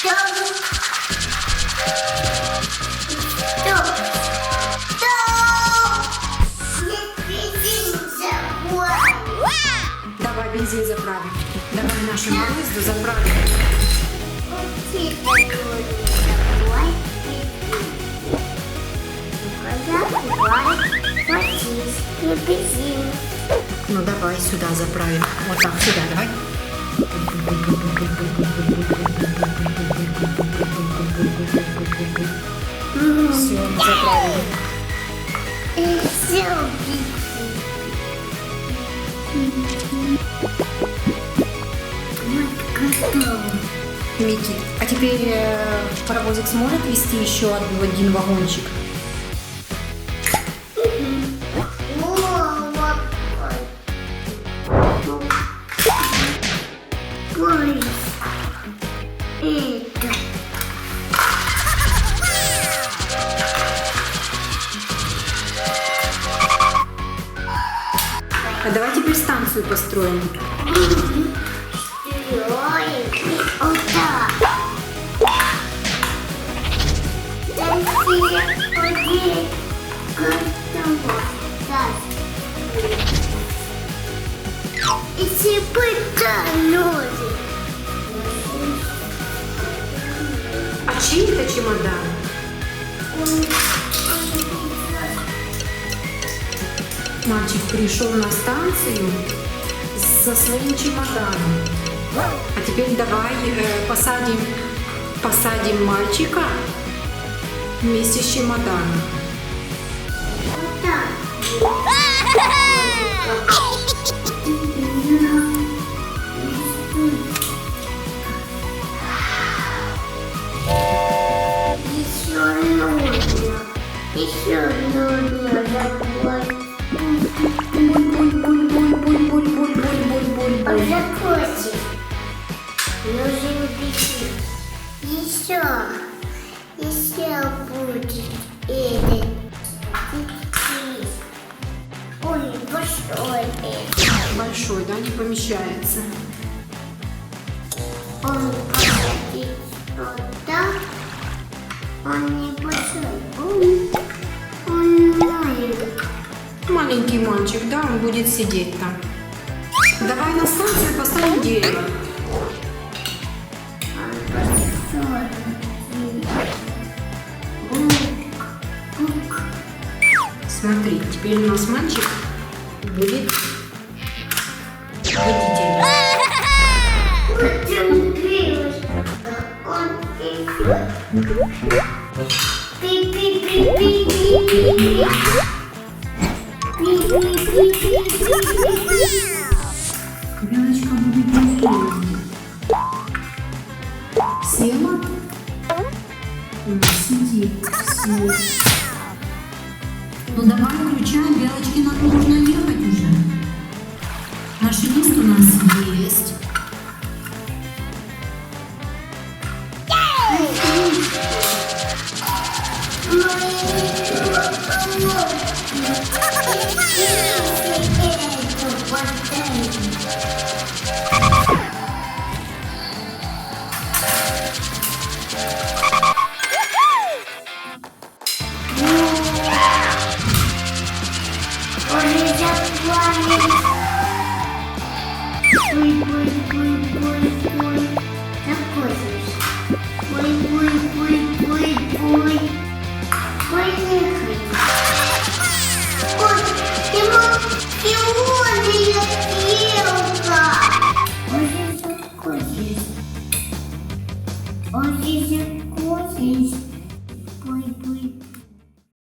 Давай бензин заправим. Давай нашему поезду заправим. Ну давай сюда заправим. Вот так, сюда давай. Все, мы заправили. Микки, а теперь паровозик сможет вести еще один вагончик? А давай теперь станцию построим. А чьи это чемодан? Мальчик пришел на станцию со своим чемоданом. А теперь давай посадим мальчика вместе с чемоданом. Еще нужно закончить. Нужно печь. Еще будет этот. Ой, большой это. Большой, да, не помещается. Он посадит вот так. Он не большой. Он маленький. Маленький мальчик, да, он будет сидеть там. Давай на станцию поставим дерево. Смотри, теперь у нас мальчик будет водителем. Белочка будет на поезде. Села? Сидит. Все. Ну давай включаем, белочке нам нужно ехать уже. Машинист у нас есть. Он здесь